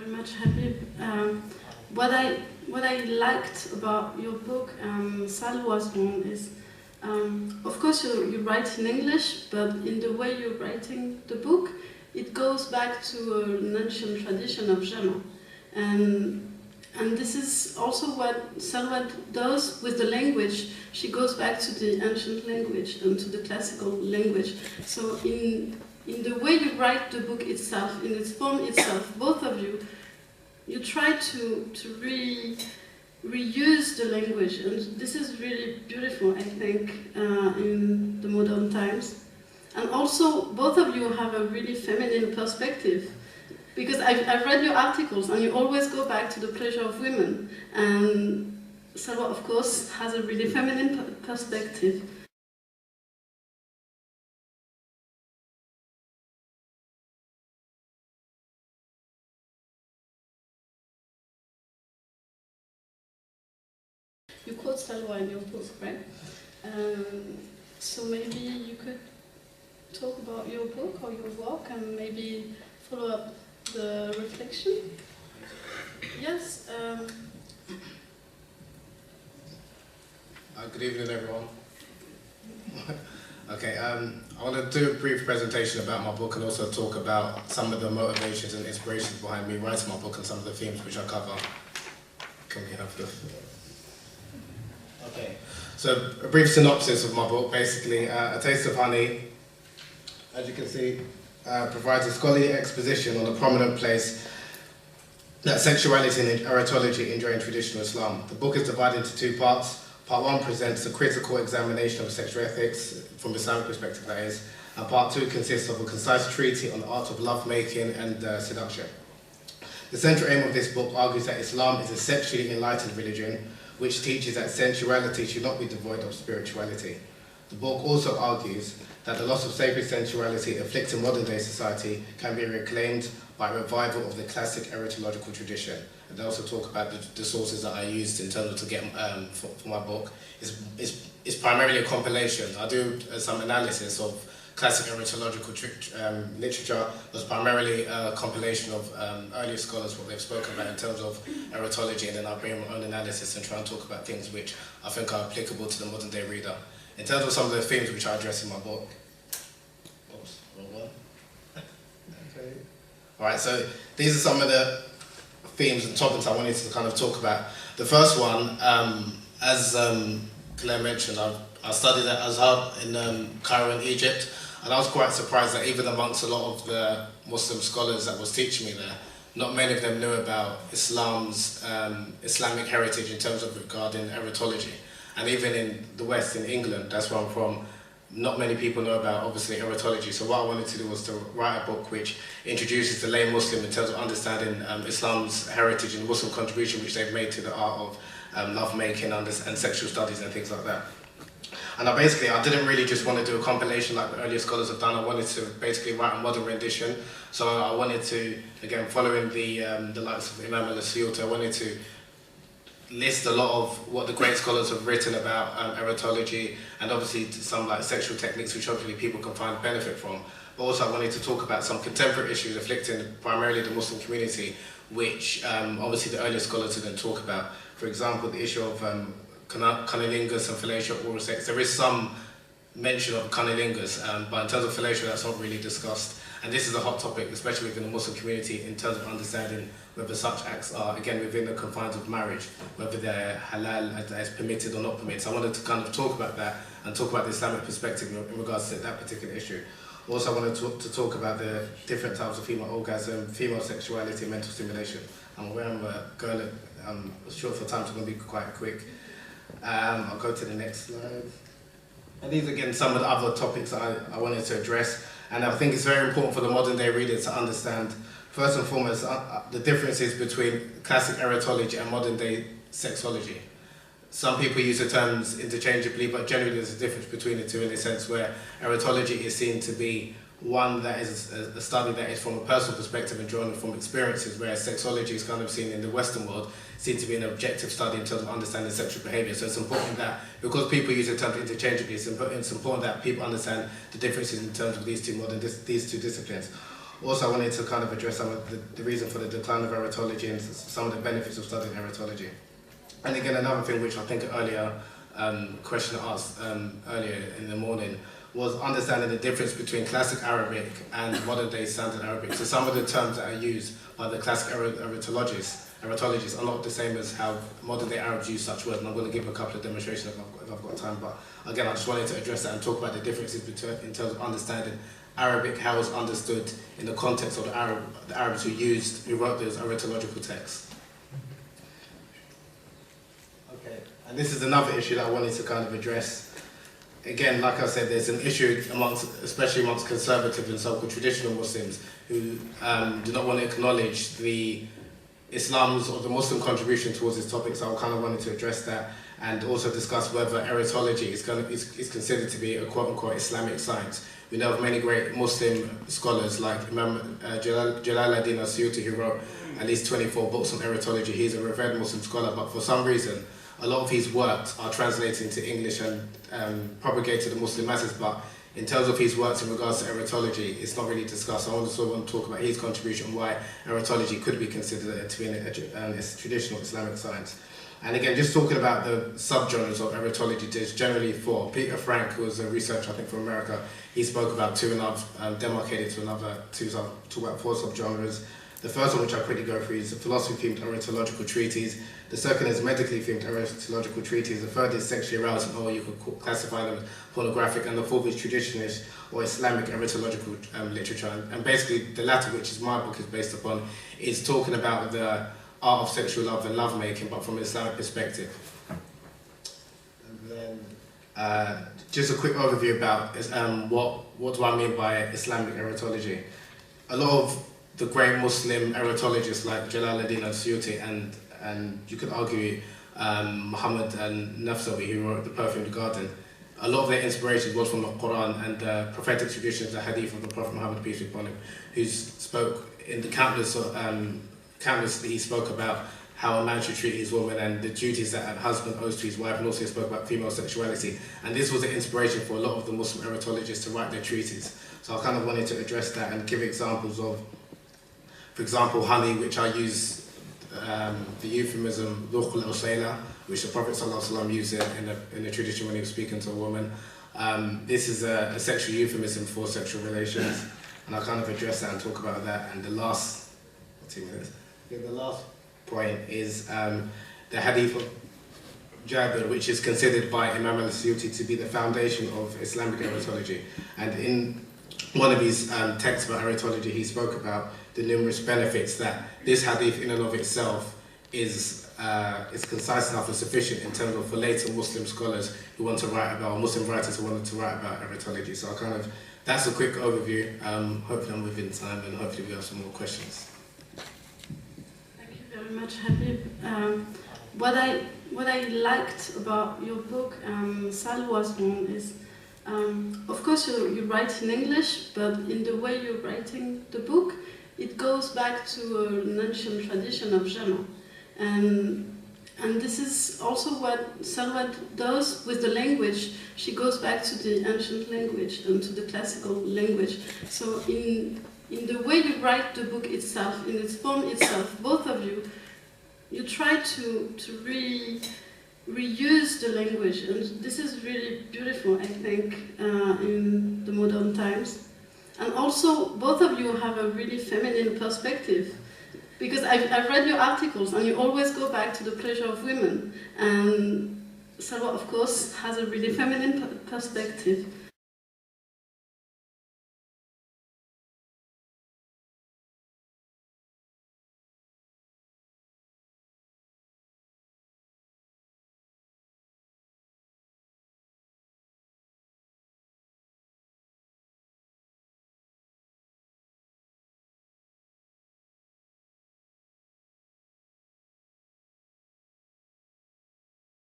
very much, Habeeb. What I liked about your book, Salwa's one, is of course you write in English, but in the way you're writing the book, it goes back to an ancient tradition of Jama. And this is also what Salwa does with the language. She goes back to the ancient language and to the classical language. So in the way you write the book itself, in its form itself, both of you try to really reuse the language, and this is really beautiful, I think, in the modern times. And also, both of you have a really feminine perspective, because I've read your articles, and you always go back to the pleasure of women. And Salwa, of course, has a really feminine perspective. You quote Salwa in your book, right? So maybe you could talk about your book or your work and maybe follow up the reflection. Yes. Good evening, everyone. Okay, I want to do a brief presentation about my book and also talk about some of the motivations and inspirations behind me writing my book and some of the themes which I cover. Can we have this? Okay, so a brief synopsis of my book. Basically, A Taste of Honey, as you can see, provides a scholarly exposition on the prominent place that sexuality and erotology enjoy in traditional Islam. The book is divided into two parts. Part one presents a critical examination of sexual ethics from Islamic perspective, that is, and part two consists of a concise treatise on the art of lovemaking and seduction. The central aim of this book argues that Islam is a sexually enlightened religion which teaches that sensuality should not be devoid of spirituality. The book also argues that the loss of sacred sensuality afflicting modern-day society can be reclaimed by revival of the classic erotological tradition. And they also talk about the sources that I used in terms of to get for my book. It's primarily a compilation. I do some analysis of classic erotological literature. Was primarily a compilation of earlier scholars, what they've spoken about in terms of erotology, and then I bring my own analysis and try and talk about things which I think are applicable to the modern day reader. In terms of some of the themes which I address in my book. Oops, wrong one. Okay. Alright, so these are some of the themes and topics I wanted to kind of talk about. The first one, as Claire mentioned, I studied at Azhar in Cairo in Egypt, and I was quite surprised that even amongst a lot of the Muslim scholars that was teaching me there, not many of them knew about Islam's Islamic heritage in terms of regarding erotology. And even in the West, in England, that's where I'm from, not many people know about, obviously, erotology. So what I wanted to do was to write a book which introduces the lay Muslim in terms of understanding Islam's heritage and Muslim contribution which they've made to the art of lovemaking and sexual studies and things like that. And I didn't really just want to do a compilation like the earlier scholars have done. I wanted to basically write a modern rendition. So I wanted to, again, following the likes of Imam al-Suyuti, I wanted to list a lot of what the great scholars have written about erotology, and obviously some like sexual techniques which hopefully people can find benefit from. But also I wanted to talk about some contemporary issues afflicting primarily the Muslim community, which obviously the earlier scholars didn't talk about. For example, the issue of cunnilingus and fellatio oral sex. There is some mention of cunnilingus, but in terms of fellatio, that's not really discussed. And this is a hot topic, especially within the Muslim community, in terms of understanding whether such acts are, again, within the confines of marriage, whether they're halal, as permitted or not permitted. So I wanted to kind of talk about that and talk about the Islamic perspective in regards to that particular issue. Also, I wanted to talk about the different types of female orgasm, female sexuality, and mental stimulation. And where I'm going, I'm short for time, so I'm going to be quite quick. I'll go to the next slide. And these, again, some of the other topics that I wanted to address. And I think it's very important for the modern day reader to understand, first and foremost, the differences between classic erotology and modern day sexology. Some people use the terms interchangeably, but generally there's a difference between the two in the sense where erotology is seen to be one that is a study that is from a personal perspective and drawn from experiences, whereas sexology is kind of seen in the Western world, seen to be an objective study in terms of understanding sexual behaviour. So it's important that, because people use the term interchangeably, it's important that people understand the differences in terms of these two disciplines. Also, I wanted to kind of address some of the reason for the decline of erotology and some of the benefits of studying erotology. And again, another thing which I think earlier, question asked earlier in the morning, was understanding the difference between classic Arabic and modern day standard Arabic. So some of the terms that are used by the classic erotologists are not the same as how modern day Arabs use such words, and I'm going to give a couple of demonstrations if I've got time, but again, I just wanted to address that and talk about the differences between, in terms of understanding Arabic, how it's understood in the context of the Arabs who wrote those erotological texts. Okay, and this is another issue that I wanted to kind of address. Again, like I said, there's an issue especially amongst conservative and so-called traditional Muslims who do not want to acknowledge the Islam's or the Muslim contribution towards this topic, so I kind of wanted to address that and also discuss whether erotology is considered to be a quote-unquote Islamic science. We know of many great Muslim scholars like Imam Jalaluddin al-Suyuti, who wrote at least 24 books on erotology. He's a revered Muslim scholar, but for some reason, a lot of his works are translated into English and propagated to the Muslim masses, but in terms of his works in regards to erotology, it's not really discussed. I also want to talk about his contribution, why erotology could be considered to be a traditional Islamic science. And again, just talking about the subgenres of erotology, there's generally four. Peter Frank, who was a researcher, I think, from America, he spoke about two, and I've demarcated to another two, so I'll talk about four subgenres. The first one, which I'll quickly go through, is a philosophy-themed erotological treatise. The second is medically-themed erotological treatise. The third is sexually arousing, or you could classify them as pornographic. And the fourth is traditionalist or Islamic erotological literature. And basically, the latter, which is my book is based upon, is talking about the art of sexual love and lovemaking, but from an Islamic perspective. And then, just a quick overview about what do I mean by Islamic erotology. A lot of the great Muslim erotologists like Jalaluddin al-Suyuti and you could argue Muhammad al-Nafsawi, who wrote The Perfumed Garden, a lot of their inspiration was from the Quran and the prophetic traditions, the hadith of the Prophet Muhammad, peace be upon him, who spoke in the countless he spoke about how a man should treat his woman and the duties that a husband owes to his wife, and also spoke about female sexuality. And this was the inspiration for a lot of the Muslim erotologists to write their treatises. So I kind of wanted to address that and give examples of, for example, honey, which I use the euphemism dhukhul al-sayla, which the Prophet ﷺ used in the tradition when he was speaking to a woman. This is a sexual euphemism for sexual relations, and I'll kind of address that and talk about that. And the last 2 minutes. The last point is the hadith of Jabir, which is considered by Imam al-Suyuti to be the foundation of Islamic erotology. And in one of his texts about erotology, he spoke about the numerous benefits that this hadith in and of itself is concise enough and sufficient in terms of for later Muslim scholars who want to write about, or Muslim writers who wanted to write about erotology. So that's a quick overview. Hopefully I'm within time, and hopefully we have some more questions. Thank you very much, Habeeb. What I liked about your book, Sal was one, is of course you write in English, but in the way you're writing the book, it goes back to an ancient tradition of Jama. And this is also what Salwa does with the language. She goes back to the ancient language and to the classical language. So in the way you write the book itself, in its form itself, both of you try to really reuse the language, and this is really beautiful, I think, in the modern times. And also, both of you have a really feminine perspective, because I've read your articles, and you always go back to the pleasure of women. And Salwa, of course, has a really feminine perspective.